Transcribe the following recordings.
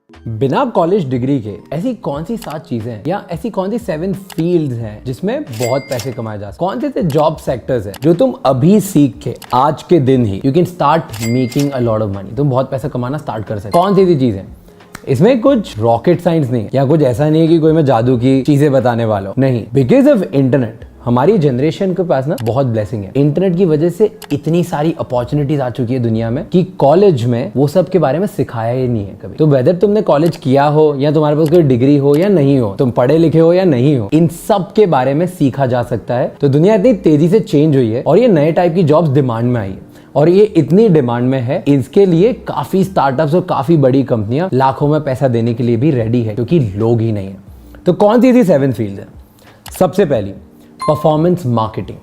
बिना college degree के ऐसी कौन सी 7 चीजें हैं या ऐसी कौन सी 7 फील्ड्स हैं जिसमें बहुत पैसे कमाए जा सकते हैं? कौन से जॉब सेक्टर्स हैं जो तुम अभी सीख के आज के दिन ही you can start making a lot of money, तुम बहुत पैसा कमाना स्टार्ट कर सकते? कौन सी चीजें? इसमें कुछ रॉकेट साइंस नहीं है या कुछ ऐसा नहीं है कि कोई मैं जादू की चीजें बताने वाला हूं, नहीं। बिकॉज ऑफ इंटरनेट हमारी जनरेशन के पास ना बहुत ब्लेसिंग है। इंटरनेट की वजह से इतनी सारी अपॉर्चुनिटीज आ चुकी है दुनिया में कि कॉलेज में वो सब के बारे में सिखाया ही नहीं है कभी। तो वेदर तुमने कॉलेज किया हो या तुम्हारे पास कोई डिग्री हो या नहीं हो, तुम पढ़े लिखे हो या नहीं हो, इन सब के बारे में सीखा जा सकता है। तो दुनिया इतनी तेजी से चेंज हुई है और ये नए टाइप की जॉब्स डिमांड में आई है और ये इतनी डिमांड में है, इसके लिए काफी स्टार्टअप्स और काफी बड़ी कंपनियां लाखों में पैसा देने के लिए भी रेडी है क्योंकि लोग ही नहीं है। तो कौन सी 7 फील्ड है? सबसे पहली परफॉर्मेंस मार्केटिंग।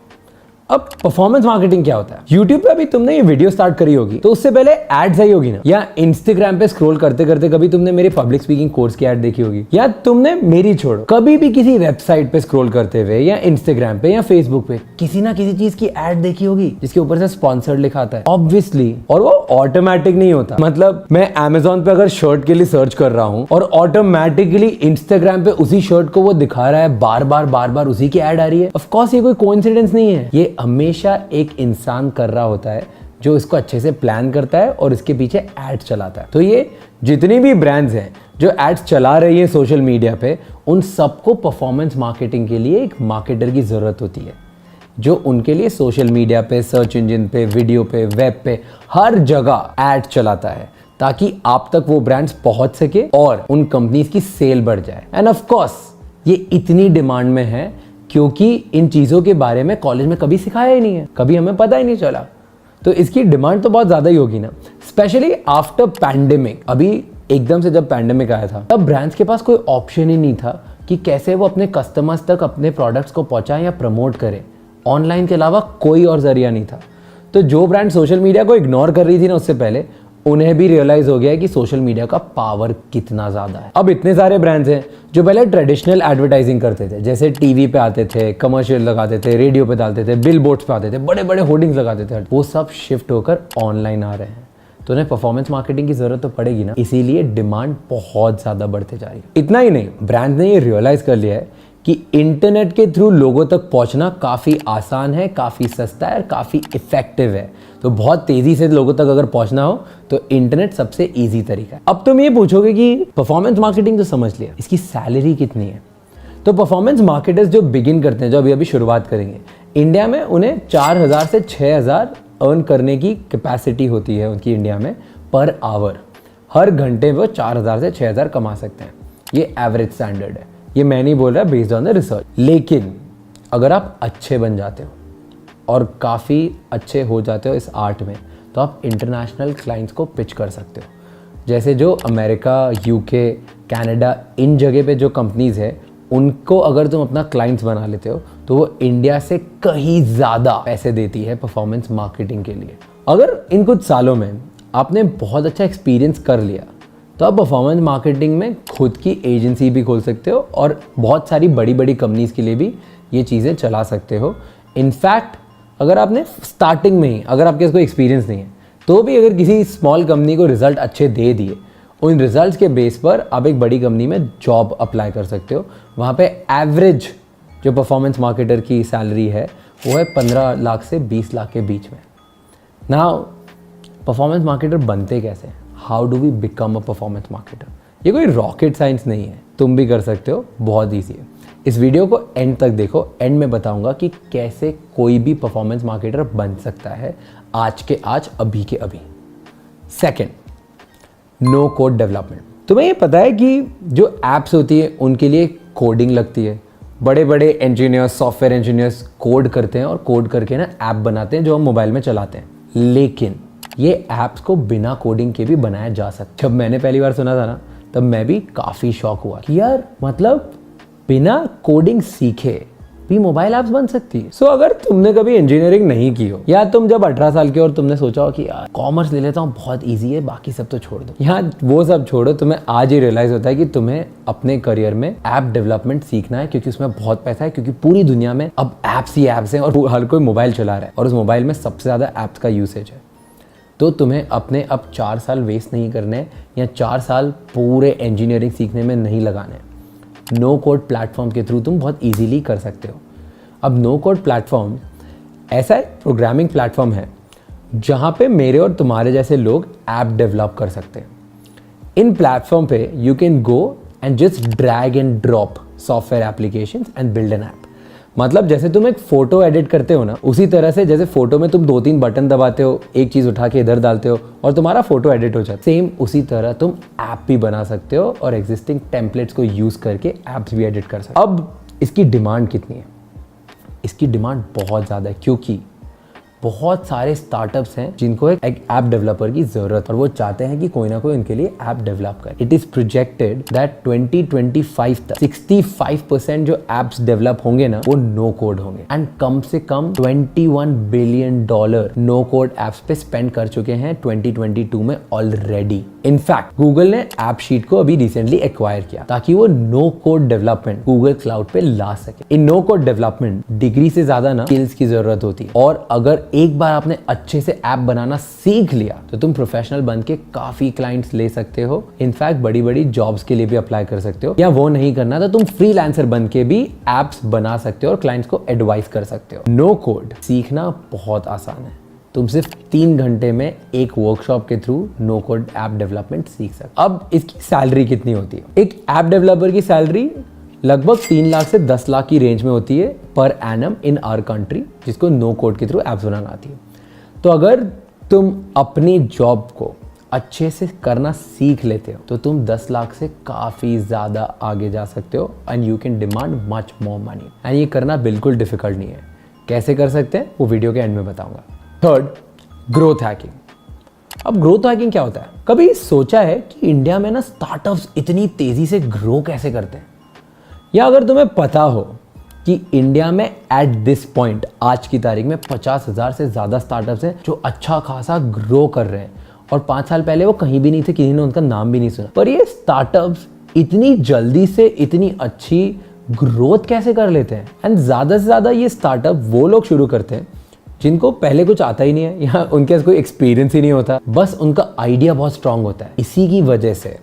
अब परफॉर्मेंस मार्केटिंग क्या होता है? YouTube पे अभी तुमने ये वीडियो स्टार्ट करी होगी तो उससे पहले एड्स आई होगी ना, या इंस्टाग्राम पे स्क्रॉल करते करते कभी तुमने मेरे पब्लिक स्पीकिंग कोर्स की एड देखी होगी, या तुमने मेरी छोड़ो कभी भी किसी वेबसाइट पे स्क्रॉल करते हुए या इंस्टाग्राम पे या फेसबुक पे किसी ना किसी चीज की एड देखी होगी जिसके ऊपर से स्पॉन्सर्ड लिखा आता है ऑब्वियसली, और वो ऑटोमेटिक नहीं होता। मतलब मैं Amazon पे अगर शर्ट के लिए सर्च कर रहा हूं और ऑटोमेटिकली इंस्टाग्राम पे उसी शर्ट को वो दिखा रहा है, बार बार उसी की एड आ रही है। ऑफ कोर्स ये कोई कोइंसिडेंस नहीं है, ये हमेशा एक इंसान कर रहा होता है जो इसको अच्छे से प्लान करता है और इसके पीछे एड्स चलाता है। तो ये जितनी भी ब्रांड्स हैं जो एड्स चला रही है सोशल मीडिया पे, उन सबको परफॉर्मेंस मार्केटिंग के लिए एक मार्केटर की जरूरत होती है जो उनके लिए सोशल मीडिया पे, सर्च इंजन पे, वीडियो पे, वेब पे, हर जगह एड चलाता है ताकि आप तक वो ब्रांड्स पहुंच सके और उन कंपनीज की सेल बढ़ जाए। एंड ऑफ कोर्स ये इतनी डिमांड में है क्योंकि इन चीजों के बारे में कॉलेज में कभी सिखाया ही नहीं है, कभी हमें पता ही नहीं चला। तो इसकी डिमांड तो बहुत ज्यादा ही होगी ना, स्पेशली आफ्टर पैंडेमिक। अभी एकदम से जब पैंडेमिक आया था तब ब्रांड्स के पास कोई ऑप्शन ही नहीं था कि कैसे वो अपने कस्टमर्स तक अपने प्रोडक्ट्स को पहुंचाएं या प्रमोट करें। ऑनलाइन के अलावा कोई और जरिया नहीं था। तो जो ब्रांड सोशल मीडिया को इग्नोर कर रही थी ना, उससे पहले उन्हें भी रियलाइज हो गया है कि सोशल मीडिया का पावर कितना ज्यादा है। अब इतने सारे ब्रांड्स हैं जो पहले ट्रेडिशनल एडवर्टाइजिंग करते थे, जैसे टीवी पे आते थे, कमर्शियल लगाते थे, रेडियो पे डालते थे, बिल बोर्ड्स पे आते थे, बड़े बड़े होर्डिंग्स लगाते थे, वो सब शिफ्ट होकर ऑनलाइन आ रहे हैं। तो उन्हें परफॉर्मेंस मार्केटिंग की जरूरत तो पड़ेगी ना, इसीलिए डिमांड बहुत ज्यादा बढ़ते जा रही है। इतना ही नहीं, ब्रांड ने ये रियलाइज कर लिया है कि इंटरनेट के थ्रू लोगों तक पहुंचना काफी आसान है, काफी सस्ता है और काफी इफेक्टिव है। तो बहुत तेजी से लोगों तक अगर पहुंचना हो तो इंटरनेट सबसे इजी तरीका है। अब तुम ये पूछोगे कि परफॉर्मेंस मार्केटिंग तो समझ लिया, इसकी सैलरी कितनी है? तो परफॉर्मेंस मार्केटर्स जो बिगिन करते हैं, जो अभी शुरुआत करेंगे, इंडिया में उन्हें 4000 से 6000 अर्न करने की कैपेसिटी होती है उनकी इंडिया में पर आवर। हर घंटे वो 4000 से 6000 कमा सकते हैं। ये एवरेज स्टैंडर्ड है, ये मैं नहीं बोल रहा, बेस्ड ऑन द रिसर्च। लेकिन अगर आप अच्छे बन जाते हो और काफ़ी अच्छे हो जाते हो इस आर्ट में, तो आप इंटरनेशनल क्लाइंट्स को पिच कर सकते हो। जैसे जो अमेरिका, यूके, कनाडा, इन जगह पे जो कंपनीज है, उनको अगर तुम अपना क्लाइंट्स बना लेते हो तो वो इंडिया से कहीं ज़्यादा पैसे देती है परफॉर्मेंस मार्केटिंग के लिए। अगर इन कुछ सालों में आपने बहुत अच्छा एक्सपीरियंस कर लिया तो आप परफॉर्मेंस मार्केटिंग में खुद की एजेंसी भी खोल सकते हो और बहुत सारी बड़ी बड़ी कंपनीज के लिए भी ये चीज़ें चला सकते हो। इनफैक्ट अगर आपने स्टार्टिंग में ही, अगर आपके पास कोई एक्सपीरियंस नहीं है, तो भी अगर किसी स्मॉल कंपनी को रिजल्ट अच्छे दे दिए, उन रिजल्ट्स के बेस पर आप एक बड़ी कंपनी में जॉब अप्लाई कर सकते हो। वहाँ पे एवरेज जो परफॉर्मेंस मार्केटर की सैलरी है वो है 15 लाख से 20 लाख के बीच में। नाउ परफॉर्मेंस मार्केटर बनते कैसे? How do we become a performance marketer? ये कोई रॉकेट साइंस नहीं है, तुम भी कर सकते हो, बहुत ईजी है। इस वीडियो को एंड तक देखो, एंड में बताऊंगा कि कैसे कोई भी परफॉर्मेंस मार्केटर बन सकता है आज के आज, अभी के अभी। Second, no code development. तुम्हें ये पता है कि जो एप्स होती है उनके लिए कोडिंग लगती है। बड़े बड़े इंजीनियर्स, सॉफ्टवेयर इंजीनियर्स कोड करते हैं और कोड करके ना ऐप बनाते हैं जो हम मोबाइल में चलाते हैं। लेकिन ये ऐप्स को बिना कोडिंग के भी बनाया जा सकता। जब मैंने पहली बार सुना था ना, तब मैं भी काफ़ी शॉक हुआ कि यार, मतलब बिना कोडिंग सीखे भी मोबाइल ऐप्स बन सकती है। सो अगर तुमने कभी इंजीनियरिंग नहीं की हो, या तुम जब 18 साल के और तुमने सोचा हो कि यार कॉमर्स ले लेता हूँ, बहुत इजी है, बाकी सब तो छोड़ दो, यहाँ वो सब छोड़ो, तुम्हें आज ही रियलाइज होता है कि तुम्हें अपने करियर में ऐप डेवलपमेंट सीखना है क्योंकि उसमें बहुत पैसा है। क्योंकि पूरी दुनिया में अब ऐप्स ही ऐप्स हैं और हर कोई मोबाइल चला रहा है और उस मोबाइल में सबसे ज़्यादा ऐप्स का यूसेज है। तो तुम्हें अपने अब 4 साल वेस्ट नहीं करने या 4 साल पूरे इंजीनियरिंग सीखने में नहीं लगाने। नो कोड प्लेटफॉर्म के थ्रू तुम बहुत इजीली कर सकते हो। अब नो कोड प्लेटफॉर्म ऐसा एक प्रोग्रामिंग प्लेटफॉर्म है जहाँ पे मेरे और तुम्हारे जैसे लोग ऐप डेवलप कर सकते हैं। इन प्लेटफॉर्म पे you can go and just drag and drop software applications and build an app. मतलब जैसे तुम एक फोटो एडिट करते हो ना, उसी तरह से जैसे फोटो में तुम 2-3 बटन दबाते हो, एक चीज उठा के इधर डालते हो और तुम्हारा फोटो एडिट हो जाता है। सेम उसी तरह तुम ऐप भी बना सकते हो और एग्जिस्टिंग टेम्पलेट्स को यूज करके ऐप्स भी एडिट कर सकते हो। अब इसकी डिमांड कितनी है? इसकी डिमांड बहुत ज़्यादा है क्योंकि बहुत सारे स्टार्टअप्स हैं जिनको एक ऐप डेवलपर की जरूरत, और वो चाहते हैं कि कोई ना कोई उनके लिए ऐप डेवलप करे। इट इज प्रोजेक्टेड दैट 2025 तक 65% जो एप्स डेवलप होंगे ना, वो नो कोड होंगे। एंड कम से कम $21 बिलियन नो कोड एप्स पे स्पेंड कर चुके हैं 2022 में ऑलरेडी। इनफैक्ट गूगल ने ऐप शीट को अभी रिसेंटली एक्वायर किया ताकि वो no code development Google cloud पे ला सके। इन नो कोड डेवलपमेंट डिग्री से ज्यादा ना स्किल्स की जरूरत होती है, और अगर एक बार आपने अच्छे से ऐप बनाना सीख लिया तो तुम प्रोफेशनल बन के काफी क्लाइंट्स ले सकते हो। इनफैक्ट बड़ी बड़ी जॉब्स के लिए भी अप्लाई कर सकते हो, या वो नहीं करना तो तुम फ्रीलांसर बन के भी एप्स बना सकते हो और क्लाइंट्स को एडवाइस कर सकते हो। नो कोड सीखना बहुत आसान है। तुम सिर्फ 3 घंटे में एक वर्कशॉप के through no code app development सीख सकते। अब इसकी सैलरी कितनी होती है? एक ऐप डेवलपर की सैलरी लगभग 3 लाख से 10 लाख की रेंज में होती है per annum in our country, जिसको नो कोड के थ्रू एप्स बनाना आती है। तो अगर तुम अपनी जॉब को अच्छे से करना सीख लेते हो तो तुम 10 लाख से काफ़ी ज़्यादा आगे जा सकते हो and you can demand much more money. And ये करना बिल्कुल डिफिकल्ट नहीं है। कैसे कर सकते हैं वो वीडियो के एंड में बताऊंगा। Third, growth hacking. अब ग्रोथ हैकिंग क्या होता है? कभी सोचा है कि इंडिया में ना स्टार्टअप्स इतनी तेजी से ग्रो कैसे करते हैं? या अगर तुम्हें पता हो कि इंडिया में एट दिस पॉइंट आज की तारीख में 50,000 से ज़्यादा स्टार्टअप्स हैं जो अच्छा खासा ग्रो कर रहे हैं, और 5 साल पहले वो कहीं भी नहीं थे, किसी ने उनका नाम भी नहीं सुना। पर ये स्टार्टअप्स इतनी जल्दी से इतनी अच्छी ग्रोथ कैसे कर लेते हैं? एंड ज़्यादा से ज़्यादा ये स्टार्टअप वो लोग शुरू करते हैं जिनको पहले कुछ आता ही नहीं है या उनके पास कोई एक्सपीरियंस ही नहीं होता, बस उनका आइडिया बहुत स्ट्रांग होता है। इसी की वजह से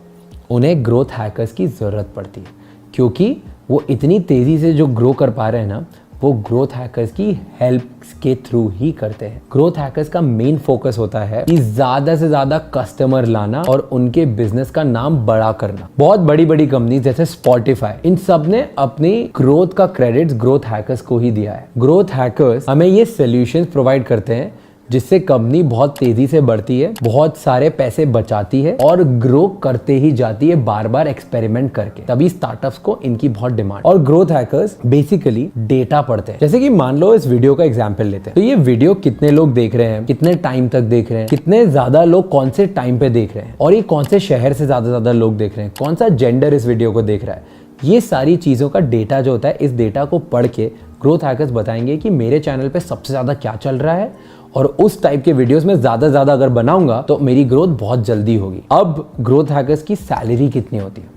उन्हें ग्रोथ हैकर्स की ज़रूरत पड़ती है, क्योंकि वो इतनी तेजी से जो ग्रो कर पा रहे हैं ना, वो ग्रोथ हैकर्स की हेल्प के थ्रू ही करते हैं। ग्रोथ हैकर्स का मेन फोकस होता है कि ज्यादा से ज्यादा कस्टमर लाना और उनके बिजनेस का नाम बड़ा करना। बहुत बड़ी बड़ी कंपनी जैसे स्पॉटिफाई, इन सब ने अपनी ग्रोथ का क्रेडिट ग्रोथ हैकर्स को ही दिया है। ग्रोथ हैकर्स हमें ये सॉल्यूशंस प्रोवाइड करते हैं जिससे कंपनी बहुत तेजी से बढ़ती है, बहुत सारे पैसे बचाती है और ग्रो करते ही जाती है, बार बार एक्सपेरिमेंट करके। तभी स्टार्टअप्स को इनकी बहुत डिमांड। और ग्रोथ हैकर्स बेसिकली डेटा पढ़ते हैं। जैसे कि मान लो इस वीडियो का एग्जांपल लेते हैं, तो ये वीडियो कितने लोग देख रहे हैं, कितने टाइम तक देख रहे हैं, कितने ज्यादा लोग कौन से टाइम पे देख रहे हैं, और ये कौन से शहर से ज्यादा लोग देख रहे हैं, कौन सा जेंडर इस वीडियो को देख रहा है। ये सारी चीजों का डेटा जो होता है, इस डेटा को पढ़ के ग्रोथ हैकर्स बताएंगे कि मेरे चैनल पे सबसे ज्यादा क्या चल रहा है, और उस टाइप के वीडियोस में ज्यादा अगर बनाऊंगा तो मेरी ग्रोथ बहुत जल्दी होगी। अब ग्रोथ हैकर्स की सैलरी कितनी होती है?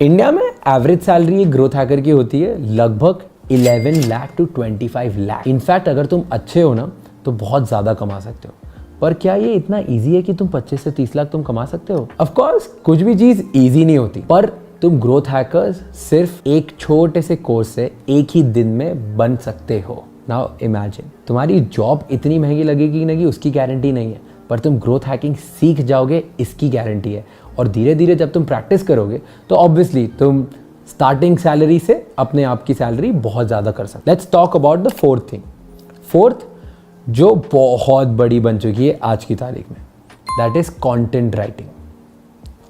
इंडिया में एवरेज सैलरी ग्रोथ हैकर की होती है लगभग 11 लाख टू 25 लाख। इनफैक्ट अगर तुम अच्छे हो ना तो बहुत ज्यादा कमा सकते हो। पर क्या ये इतना ईजी है कि तुम 25 से 30 लाख तुम कमा सकते हो? ऑफ कोर्स कुछ भी चीज ईजी नहीं होती, पर तुम ग्रोथ हैकर्स सिर्फ एक छोटे से कोर्स से एक ही दिन में बन सकते हो। नाउ इमेजिन, तुम्हारी जॉब इतनी महंगी लगेगी कि नहीं उसकी गारंटी नहीं है, पर तुम ग्रोथ हैकिंग सीख जाओगे इसकी गारंटी है। और धीरे धीरे जब तुम प्रैक्टिस करोगे तो ऑब्वियसली तुम स्टार्टिंग सैलरी से अपने आप की सैलरी बहुत ज़्यादा कर सकते। Let's talk about the fourth thing. Fourth जो बहुत बड़ी बन चुकी है आज की तारीख में, दैट इज कंटेंट राइटिंग।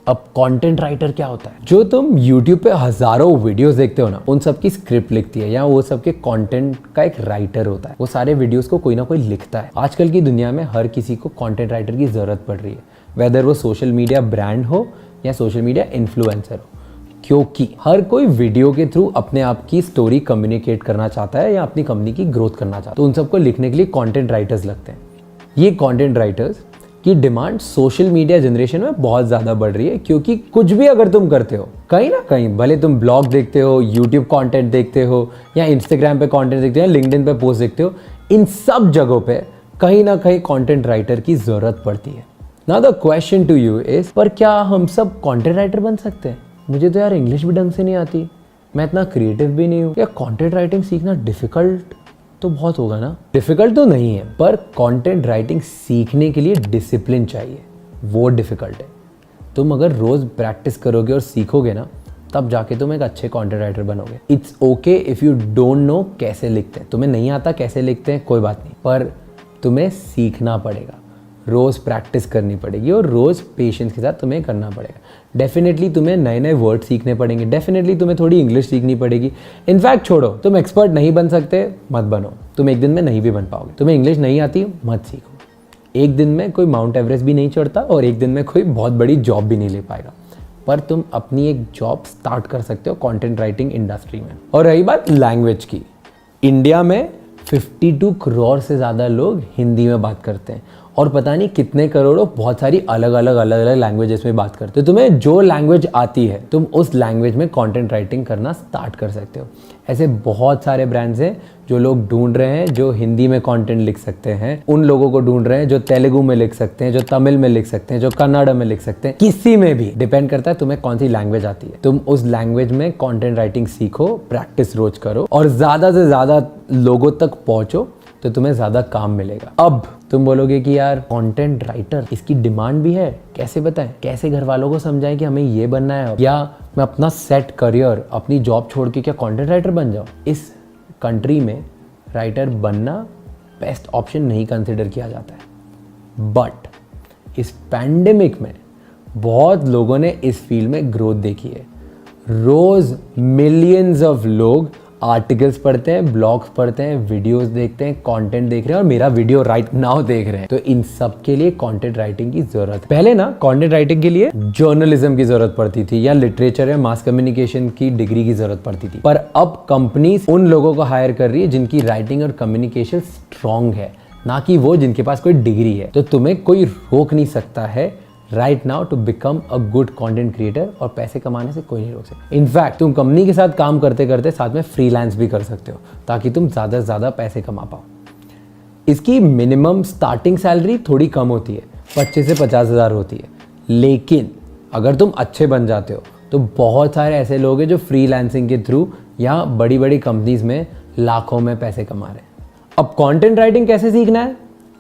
अब कंटेंट राइटर क्या होता है? जो तुम YouTube पे हजारों वीडियोस देखते हो ना, उन सब की स्क्रिप्ट लिखती है, या वो सब के कंटेंट का एक राइटर होता है। वो सारे वीडियोस को कोई ना कोई लिखता है। आजकल की दुनिया में हर किसी को कंटेंट राइटर की जरूरत पड़ रही है, वेदर वो सोशल मीडिया ब्रांड हो या सोशल मीडिया इन्फ्लुएंसर हो, क्योंकि हर कोई वीडियो के थ्रू अपने आप की स्टोरी कम्युनिकेट करना चाहता है या अपनी कंपनी की ग्रोथ करना चाहता है। तो उन सबको लिखने के लिए कंटेंट राइटर्स लगते हैं। ये कंटेंट राइटर्स की डिमांड सोशल मीडिया जनरेशन में बहुत ज़्यादा बढ़ रही है, क्योंकि कुछ भी अगर तुम करते हो कहीं ना कहीं, भले तुम ब्लॉग देखते हो, यूट्यूब कंटेंट देखते हो, या इंस्टाग्राम पे कंटेंट देखते हो, या लिंक्डइन पे पोस्ट देखते हो, इन सब जगहों पे कहीं ना कहीं कंटेंट राइटर की जरूरत पड़ती है। Now the question to you is, पर क्या हम सब कंटेंट राइटर बन सकते हैं? मुझे तो यार इंग्लिश भी ढंग से नहीं आती, मैं इतना क्रिएटिव भी नहीं हूँ। या कंटेंट राइटिंग सीखना डिफिकल्ट तो बहुत होगा ना? डिफिकल्ट तो नहीं है, पर कंटेंट राइटिंग सीखने के लिए डिसिप्लिन चाहिए, वो डिफिकल्ट है। तुम अगर रोज प्रैक्टिस करोगे और सीखोगे ना, तब जाके तुम एक अच्छे कंटेंट राइटर बनोगे। It's okay if you don't know कैसे लिखते हैं, तुम्हें नहीं आता कैसे लिखते हैं, कोई बात नहीं, पर तुम्हें सीखना पड़ेगा, रोज प्रैक्टिस करनी पड़ेगी और रोज पेशेंस के साथ तुम्हें करना पड़ेगा। डेफिनेटली तुम्हें नए नए वर्ड सीखने पड़ेंगे, डेफिनेटली तुम्हें थोड़ी इंग्लिश सीखनी पड़ेगी। इनफैक्ट छोड़ो, तुम एक्सपर्ट नहीं बन सकते, मत बनो, तुम एक दिन में नहीं भी बन पाओगे। तुम्हें इंग्लिश नहीं आती, मत सीखो। एक दिन में कोई माउंट एवरेस्ट भी नहीं चढ़ता और एक दिन में कोई बहुत बड़ी जॉब भी नहीं ले पाएगा, पर तुम अपनी एक जॉब स्टार्ट कर सकते हो कंटेंट राइटिंग इंडस्ट्री में। और रही बात लैंग्वेज की, इंडिया में 52 करोड़ से ज़्यादा लोग हिंदी में बात करते हैं और पता नहीं कितने करोड़ों बहुत सारी अलग अलग लैंग्वेजेस में बात करते हो। तो तुम्हें जो लैंग्वेज आती है, तुम उस लैंग्वेज में कंटेंट राइटिंग करना स्टार्ट कर सकते हो। ऐसे बहुत सारे ब्रांड्स हैं जो लोग ढूंढ रहे हैं जो हिंदी में कंटेंट लिख सकते हैं, उन लोगों को ढूंढ रहे हैं जो तेलुगु में लिख सकते हैं, जो तमिल में लिख सकते हैं, जो कन्नड़ में लिख सकते हैं। किसी में भी डिपेंड करता है तुम्हें कौन सी लैंग्वेज आती है। तुम उस लैंग्वेज में कंटेंट राइटिंग सीखो, प्रैक्टिस रोज करो और ज़्यादा से ज़्यादा लोगों तक पहुँचो, तो तुम्हें ज़्यादा काम मिलेगा। अब तुम बोलोगे कि यार कंटेंट राइटर, इसकी डिमांड भी है, कैसे बताएं, कैसे घर वालों को समझाएं कि हमें ये बनना है, या मैं अपना सेट करियर, अपनी जॉब छोड़ के क्या कंटेंट राइटर बन जाऊं? इस कंट्री में राइटर बनना बेस्ट ऑप्शन नहीं कंसिडर किया जाता है। बट इस पैंडेमिक में बहुत लोगों ने इस फील्ड में ग्रोथ देखी है। रोज मिलियंस ऑफ लोग आर्टिकल्स पढ़ते हैं, ब्लॉग्स पढ़ते हैं, वीडियोस देखते हैं, कंटेंट देख रहे हैं और मेरा वीडियो राइट नाउ देख रहे हैं। तो इन सब के लिए कंटेंट राइटिंग की जरूरत है। पहले ना कंटेंट राइटिंग के लिए जर्नलिज्म की जरूरत पड़ती थी या लिटरेचर या मास कम्युनिकेशन की डिग्री की जरूरत पड़ती थी, पर अब कंपनीज उन लोगों को हायर कर रही है जिनकी राइटिंग और कम्युनिकेशन स्ट्रांग है, ना कि वो जिनके पास कोई डिग्री है। तो तुम्हें कोई रोक नहीं सकता है right now to become a good content creator, और पैसे कमाने से कोई नहीं रोक सकता। इनफैक्ट तुम कंपनी के साथ काम करते करते साथ में फ्रीलांस भी कर सकते हो, ताकि तुम ज़्यादा से ज़्यादा पैसे कमा पाओ। इसकी मिनिमम स्टार्टिंग सैलरी थोड़ी कम होती है, 25 से 50,000 होती है, लेकिन अगर तुम अच्छे बन जाते हो तो बहुत सारे ऐसे लोग हैं जो फ्रीलांसिंग के थ्रू या बड़ी बड़ी कंपनीज में लाखों में पैसे कमा रहे हैं। अब कंटेंट राइटिंग कैसे सीखना है,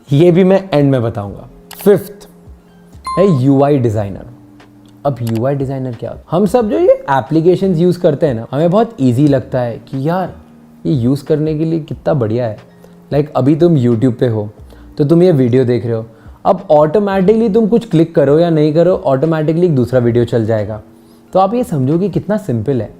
ये भी मैं एंड में बताऊंगा। फिफ्थ है यूआई डिज़ाइनर। अब यूआई डिज़ाइनर क्या होता है? हम सब जो ये एप्लीकेशंस यूज़ करते हैं ना, हमें बहुत इजी लगता है कि यार ये यूज़ करने के लिए कितना बढ़िया है। लाइक अभी तुम यूट्यूब पे हो तो तुम ये वीडियो देख रहे हो, अब ऑटोमेटिकली तुम कुछ क्लिक करो या नहीं करो, ऑटोमेटिकली एक दूसरा वीडियो चल जाएगा। तो आप ये समझो कि कितना सिंपल है।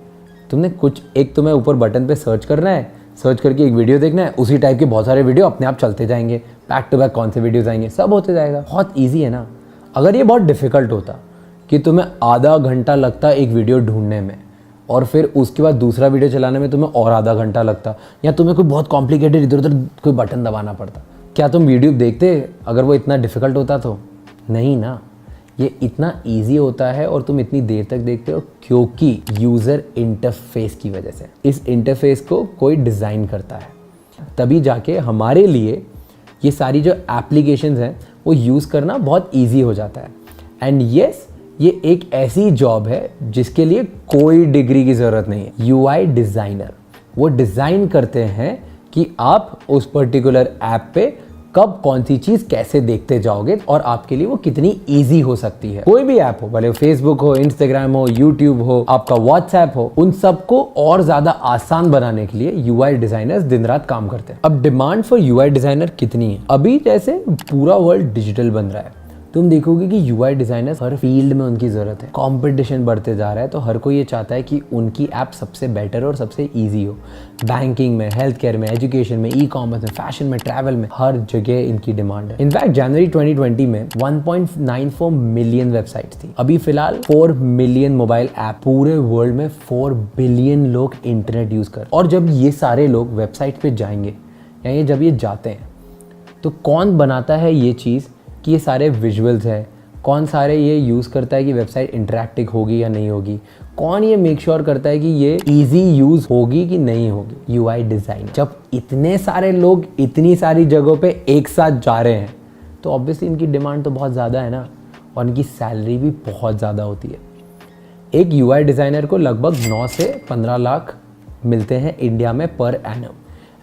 तुमने कुछ एक तुम्हें ऊपर बटन पे सर्च करना है, सर्च करके एक वीडियो देखना है, उसी टाइप के बहुत सारे वीडियो अपने आप चलते जाएंगे, बैक टू बैक कौन से वीडियोस आएंगे, सब होते जाएगा। बहुत ईजी है ना। अगर ये बहुत डिफ़िकल्ट होता कि तुम्हें आधा घंटा लगता एक वीडियो ढूंढने में और फिर उसके बाद दूसरा वीडियो चलाने में तुम्हें और आधा घंटा लगता, या तुम्हें कोई बहुत कॉम्प्लिकेटेड इधर उधर कोई बटन दबाना पड़ता, क्या तुम वीडियो देखते अगर वो इतना डिफ़िकल्ट होता तो? नहीं ना। ये इतना इजी होता है और तुम इतनी देर तक देखते हो क्योंकि यूज़र इंटरफेस की वजह से। इस इंटरफेस को कोई डिज़ाइन करता है, तभी जाके हमारे लिए ये सारी जो एप्लीकेशंस हैं वो यूज़ करना बहुत इजी हो जाता है। एंड येस, ये एक ऐसी जॉब है जिसके लिए कोई डिग्री की ज़रूरत नहीं है। यूआई डिज़ाइनर वो डिज़ाइन करते हैं कि आप उस पर्टिकुलर ऐप पे कब कौन सी चीज़ कैसे देखते जाओगे और आपके लिए वो कितनी ईजी हो सकती है। कोई भी ऐप हो, भले फेसबुक हो, इंस्टाग्राम हो, यूट्यूब हो, आपका व्हाट्सएप हो, उन सबको और ज़्यादा आसान बनाने के लिए यूआई डिज़ाइनर्स दिन रात काम करते हैं। अब डिमांड फॉर यूआई डिज़ाइनर कितनी है? अभी जैसे पूरा वर्ल्ड डिजिटल बन रहा है, तुम देखोगे कि यूआई डिज़ाइनर्स हर फील्ड में उनकी ज़रूरत है। कंपटीशन बढ़ते जा रहा है, तो हर कोई ये चाहता है कि उनकी ऐप सबसे बेटर और सबसे ईजी हो। बैंकिंग में, हेल्थ केयर में, एजुकेशन में, ई कॉमर्स में, फैशन में, ट्रैवल में, हर जगह इनकी डिमांड है। इनफैक्ट जनवरी 2020 में 1.94 मिलियन वेबसाइट्स थी। अभी फिलहाल 4 मिलियन मोबाइल ऐप, पूरे वर्ल्ड में 4 बिलियन लोग इंटरनेट यूज़ कर। और जब ये सारे लोग वेबसाइट पे जाएंगे या ये जब ये जाते हैं, तो कौन बनाता है ये चीज़ कि ये सारे विजुअल्स हैं, कौन सारे ये यूज़ करता है कि वेबसाइट इंटरैक्टिव होगी या नहीं होगी, कौन ये मेक श्योर करता है कि ये इजी यूज़ होगी कि नहीं होगी, यूआई डिज़ाइन। जब इतने सारे लोग इतनी सारी जगहों पे एक साथ जा रहे हैं तो ऑब्वियसली इनकी डिमांड तो बहुत ज़्यादा है ना, और इनकी सैलरी भी बहुत ज़्यादा होती है। एक यूआई डिज़ाइनर को लगभग 9 से 15 लाख मिलते हैं इंडिया में पर एनम,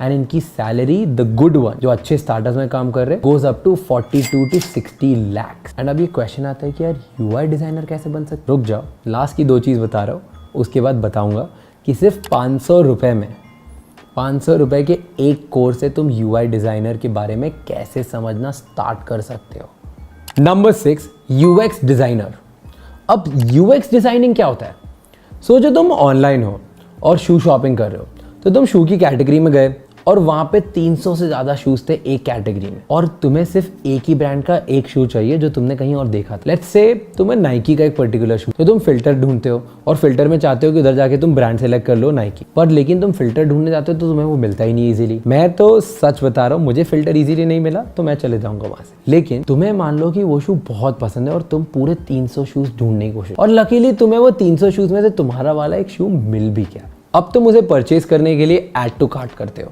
एंड इनकी सैलरी द गुड वन जो अच्छे स्टार्टअप्स में काम कर रहे हैं goes up to 42 to 60 lakh. And अब ये क्वेश्चन आता है कि यार यूआई डिज़ाइनर कैसे बन सकते। रुक जाओ, लास्ट की 2 चीज़ बता रहा हूँ, उसके बाद बताऊँगा कि सिर्फ 500 रुपये में 500 रुपये के एक कोर्स से तुम यूआई डिज़ाइनर के बारे में कैसे समझना स्टार्ट कर सकते हो। Number 6, UX designer. अब यूएक्स डिज़ाइनिंग क्या होता है? सोचो तुम ऑनलाइन हो और शू शॉपिंग कर रहे हो, तो तुम शू की कैटेगरी में गए और वहाँ पे 300 से ज़्यादा शूज़ थे एक कैटेगरी में, और तुम्हें सिर्फ एक ही ब्रांड का एक शू चाहिए जो तुमने कहीं और देखा था। लेट्स से तुम्हें नाइकी का एक पर्टिकुलर शू, तो तुम फिल्टर ढूंढते हो और फिल्टर में चाहते हो कि उधर जाके तुम ब्रांड सेलेक्ट कर लो नाइकी, पर लेकिन तुम फिल्टर ढूंढने जाते हो तो तुम्हें वो मिलता ही नहीं इजीली। मैं तो सच बता रहा हूँ, मुझे फिल्टर इजीली नहीं मिला तो मैं चले जाऊँगा वहाँ से। लेकिन तुम्हें मान लो कि वो शू बहुत पसंद है और तुम पूरे 300 शूज़ ढूंढने की कोशिश, और लकीली तुम्हें वो 300 शूज़ में से तुम्हारा वाला एक शू मिल भी गया। अब तुम उसे परचेज करने के लिए ऐड टू कार्ट करते हो।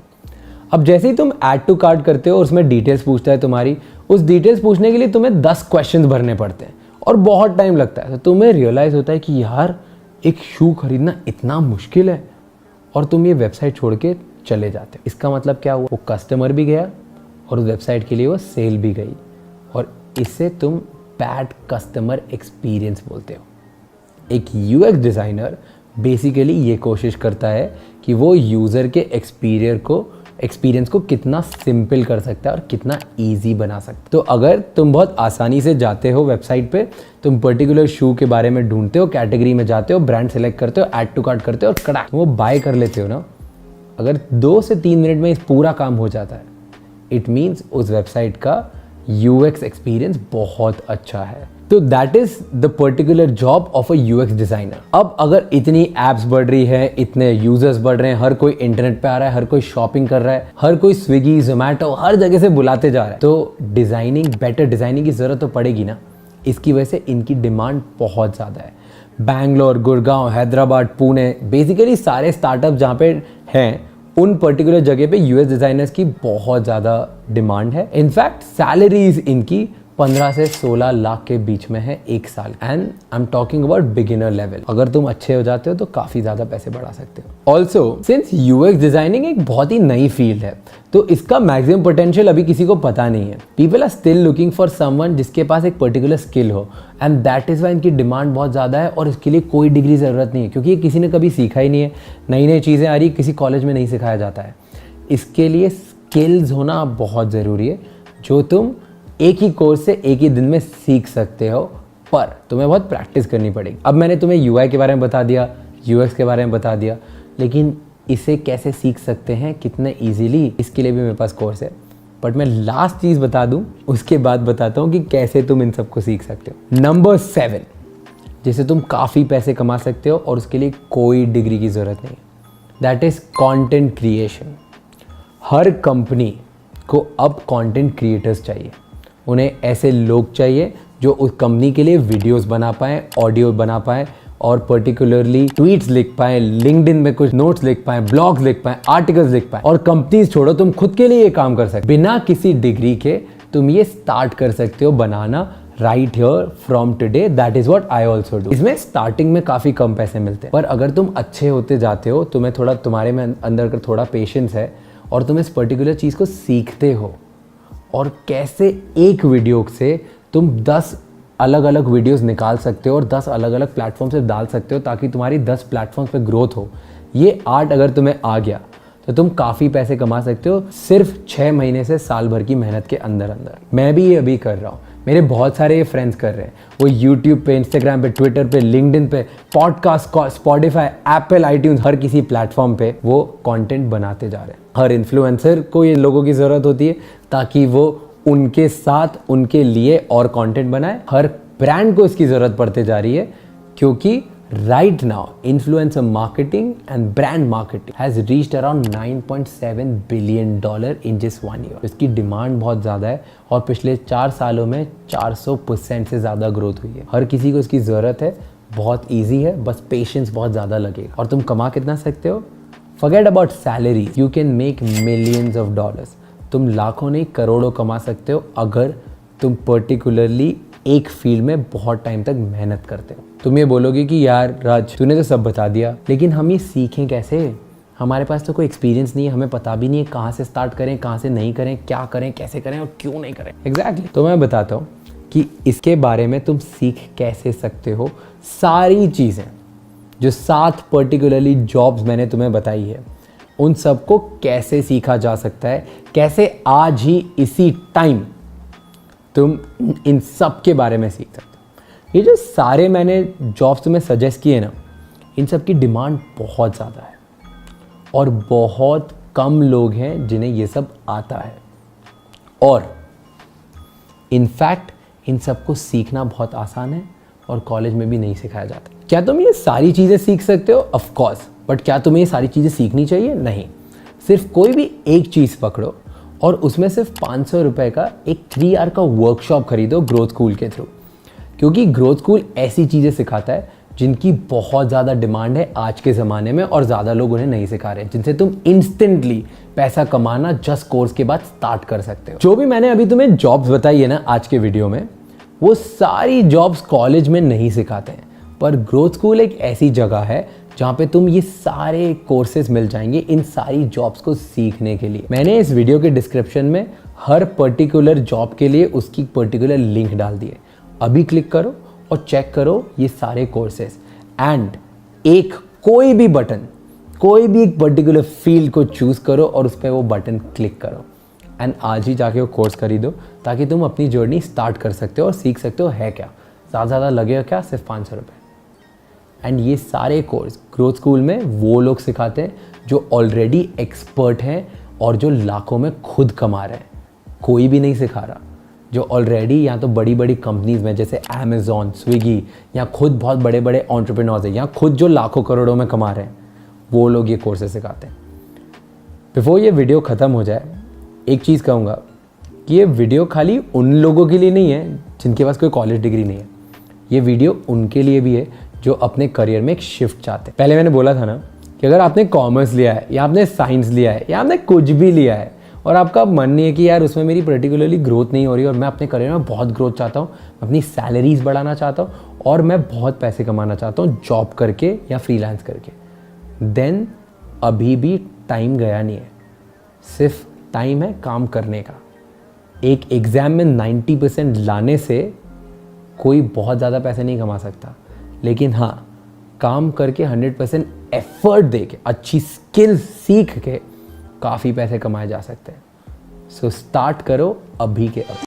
अब जैसे ही तुम ऐड टू कार्ट करते हो, उसमें डिटेल्स पूछता है तुम्हारी, उस डिटेल्स पूछने के लिए तुम्हें 10 क्वेश्चंस भरने पड़ते हैं और बहुत टाइम लगता है। तो तुम्हें रियलाइज़ होता है कि यार एक शू खरीदना इतना मुश्किल है, और तुम ये वेबसाइट छोड़ के चले जाते हो। इसका मतलब क्या हुआ? वो कस्टमर भी गया और उस वेबसाइट के लिए वो सेल भी गई, और इससे तुम बैड कस्टमर एक्सपीरियंस बोलते हो। एक यूएक्स डिज़ाइनर बेसिकली ये कोशिश करता है कि वो यूज़र के एक्सपीरियंस को कितना सिंपल कर सकता है और कितना इजी बना सकता है। तो अगर तुम बहुत आसानी से जाते हो वेबसाइट पे, तुम पर्टिकुलर शू के बारे में ढूंढते हो, कैटेगरी में जाते हो, ब्रांड सेलेक्ट करते हो, ऐड टू कार्ट करते हो और कड़ा वो बाय कर लेते हो ना, अगर 2 से 3 मिनट में इस पूरा काम हो जाता है, इट मीन्स उस वेबसाइट का यूएक्स एक्सपीरियंस बहुत अच्छा है। तो that is the particular job of a UX designer. अब अगर इतनी एप्स बढ़ रही है, इतने यूजर्स बढ़ रहे हैं, हर कोई इंटरनेट पे आ रहा है, हर कोई शॉपिंग कर रहा है, हर कोई स्विगी जोमैटो हर जगह से बुलाते जा रहा है, तो बेटर डिजाइनिंग की जरूरत तो पड़ेगी ना। इसकी वजह से इनकी डिमांड बहुत ज़्यादा है। बैंगलोर, गुड़गांव, हैदराबाद, पुणे, बेसिकली सारे स्टार्टअप जहाँ पे हैं उन पर्टिकुलर जगह पे यूएस डिजाइनर्स की बहुत ज़्यादा डिमांड है। इनफैक्ट सैलरीज इनकी 15 से 16 लाख के बीच में है एक साल, and I am talking about beginner level. अगर तुम अच्छे हो जाते हो तो काफ़ी ज़्यादा पैसे बढ़ा सकते हो। ऑल्सो सिंस यूएक्स डिज़ाइनिंग एक बहुत ही नई फील्ड है, तो इसका मैक्सिमम पोटेंशियल अभी किसी को पता नहीं है। People are still looking for someone जिसके पास एक पर्टिकुलर स्किल हो, एंड दैट इज़ वाई इनकी डिमांड बहुत ज़्यादा है, और इसके लिए कोई डिग्री ज़रूरत नहीं है, क्योंकि ये किसी ने कभी सीखा ही नहीं है। नई नई चीज़ें आ रही, किसी कॉलेज में नहीं सिखाया जाता है। इसके लिए स्किल्स होना बहुत ज़रूरी है, जो तुम एक ही कोर्स से एक ही दिन में सीख सकते हो, पर तुम्हें बहुत प्रैक्टिस करनी पड़ेगी। अब मैंने तुम्हें यूआई के बारे में बता दिया, यूएक्स के बारे में बता दिया, लेकिन इसे कैसे सीख सकते हैं, कितने इजीली, इसके लिए भी मेरे पास कोर्स है। बट मैं लास्ट चीज़ बता दूं, उसके बाद बताता हूं कि कैसे तुम इन सबको सीख सकते हो। नंबर 7, जिससे तुम काफ़ी पैसे कमा सकते हो और उसके लिए कोई डिग्री की ज़रूरत नहीं, that is content creation. Her company को अब कंटेंट क्रिएटर्स चाहिए। उन्हें ऐसे लोग चाहिए जो उस कंपनी के लिए वीडियोस बना पाएँ, ऑडियो बना पाएँ, और पर्टिकुलरली ट्वीट्स लिख पाएँ, लिंक्डइन में कुछ नोट्स लिख पाएँ, ब्लॉग्स लिख पाएँ, आर्टिकल्स लिख पाएँ। और कंपनीज छोड़ो, तुम खुद के लिए ये काम कर सकते, बिना किसी डिग्री के तुम ये स्टार्ट कर सकते हो बनाना right here from today. That is what I also do. इसमें स्टार्टिंग में काफ़ी कम पैसे मिलते हैं, पर अगर तुम अच्छे होते जाते हो, तुम्हें थोड़ा तुम्हारे में अंदर का थोड़ा पेशेंस है और तुम इस पर्टिकुलर चीज़ को सीखते हो, और कैसे एक वीडियो से तुम 10 अलग अलग वीडियोस निकाल सकते हो और 10 अलग अलग प्लेटफॉर्म से डाल सकते हो ताकि तुम्हारी 10 प्लेटफॉर्म पे ग्रोथ हो। ये आर्ट अगर तुम्हें आ गया तो तुम काफ़ी पैसे कमा सकते हो सिर्फ 6 महीने से साल भर की मेहनत के अंदर अंदर। मैं भी ये अभी कर रहा हूँ, मेरे बहुत सारे फ्रेंड्स कर रहे हैं। वो यूट्यूब पे, इंस्टाग्राम पे, ट्विटर पे, लिंक्डइन पे, पॉडकास्ट, स्पॉटिफाई, एप्पल, आईट्यून्स, हर किसी प्लेटफॉर्म पे वो कंटेंट बनाते जा रहे हैं। हर इन्फ्लुएंसर को ये लोगों की ज़रूरत होती है ताकि वो उनके साथ, उनके लिए और कंटेंट बनाए। हर ब्रांड को इसकी ज़रूरत पड़ते जा रही है, क्योंकि Right now, influencer marketing and brand marketing has reached around $9.7 billion in just 1 year. इसकी डिमांड बहुत ज़्यादा है और पिछले 4 सालों में 400% से ज़्यादा ग्रोथ हुई है। हर किसी को इसकी ज़रूरत है, बहुत ईजी है, बस पेशेंस बहुत ज़्यादा लगेगा। और तुम कमा कितना सकते हो? Forget about salary, you can make millions of dollars. तुम लाखों नहीं करोड़ों कमा सकते हो अगर तुम पर्टिकुलरली एक फील्ड में बहुत टाइम तक मेहनत करते हो। तुम ये बोलोगे कि यार राज तूने तो सब बता दिया, लेकिन हम ये सीखें कैसे? हमारे पास तो कोई एक्सपीरियंस नहीं है, हमें पता भी नहीं है कहाँ से स्टार्ट करें, कहाँ से नहीं करें, क्या करें, कैसे करें और क्यों नहीं करें। एग्जैक्टली तो मैं बताता हूँ कि इसके बारे में तुम सीख कैसे सकते हो। सारी चीज़ें जो 7 पर्टिकुलरली जॉब्स मैंने तुम्हें बताई है, उन सबको कैसे सीखा जा सकता है, कैसे आज ही इसी टाइम तुम इन सब के बारे में सीख सकते हो। ये जो सारे मैंने जॉब्स तुम्हें सजेस्ट किए ना, इन सब की डिमांड बहुत ज़्यादा है और बहुत कम लोग हैं जिन्हें ये सब आता है, और इनफैक्ट इन सबको सीखना बहुत आसान है और कॉलेज में भी नहीं सिखाया जाता। क्या तुम ये सारी चीज़ें सीख सकते हो? ऑफ कोर्स, बट क्या तुम्हें ये सारी चीज़ें सीखनी चाहिए? नहीं। सिर्फ कोई भी एक चीज़ पकड़ो और उसमें सिर्फ 500 रुपये का एक 3 आवर का वर्कशॉप खरीदो ग्रोथ स्कूल के थ्रू, क्योंकि ग्रोथ स्कूल ऐसी चीज़ें सिखाता है जिनकी बहुत ज़्यादा डिमांड है आज के ज़माने में और ज़्यादा लोग उन्हें नहीं सिखा रहे हैं, जिनसे तुम इंस्टेंटली पैसा कमाना जस्ट कोर्स के बाद स्टार्ट कर सकते हो। जो भी मैंने अभी तुम्हें जॉब्स बताई है ना आज के वीडियो में, वो सारी जॉब्स कॉलेज में नहीं सिखाते हैं, पर ग्रोथ स्कूल एक ऐसी जगह है जहाँ पे तुम ये सारे कोर्सेज मिल जाएंगे इन सारी जॉब्स को सीखने के लिए। मैंने इस वीडियो के डिस्क्रिप्शन में हर पर्टिकुलर जॉब के लिए उसकी पर्टिकुलर लिंक डाल दी है। अभी क्लिक करो और चेक करो ये सारे कोर्सेज, एंड एक कोई भी एक पर्टिकुलर फील्ड को चूज करो और उस पर वो बटन क्लिक करो एंड आज ही जाके वो कोर्स खरीदो, ताकि तुम अपनी जर्नी स्टार्ट कर सकते हो और सीख सकते हो। है क्या ज़्यादा लगेगा क्या? सिर्फ 500 रुपये। एंड ये सारे कोर्स ग्रोथ स्कूल में वो लोग सिखाते हैं जो ऑलरेडी एक्सपर्ट हैं और जो लाखों में खुद कमा रहे हैं। कोई भी नहीं सिखा रहा, जो ऑलरेडी या तो बड़ी बड़ी कंपनीज में जैसे अमेज़ॉन, स्विगी, या खुद बहुत बड़े बड़े एंटरप्रेन्योर्स हैं, या खुद जो लाखों करोड़ों में कमा रहे हैं, वो लोग ये कोर्सेज सिखाते हैं। बिफोर ये वीडियो ख़त्म हो जाए, एक चीज़ कहूँगा कि ये वीडियो खाली उन लोगों के लिए नहीं है जिनके पास कोई कॉलेज डिग्री नहीं है। ये वीडियो उनके लिए भी है जो अपने करियर में एक शिफ्ट चाहते हैं। पहले मैंने बोला था ना कि अगर आपने कॉमर्स लिया है या आपने साइंस लिया है या आपने कुछ भी लिया है और आपका मन नहीं है कि यार उसमें मेरी पर्टिकुलरली ग्रोथ नहीं हो रही और मैं अपने करियर में बहुत ग्रोथ चाहता हूँ, अपनी सैलरीज बढ़ाना चाहता हूँ और मैं बहुत पैसे कमाना चाहता हूँ जॉब करके या फ्रीलांस करके, देन अभी भी टाइम गया नहीं है। सिर्फ टाइम है काम करने का। एक एग्ज़ाम में 90% लाने से कोई बहुत ज़्यादा पैसे नहीं कमा सकता, लेकिन हाँ, काम करके 100% एफर्ट दे के अच्छी स्किल सीख के काफ़ी पैसे कमाए जा सकते हैं। सो स्टार्ट करो अभी के अभी।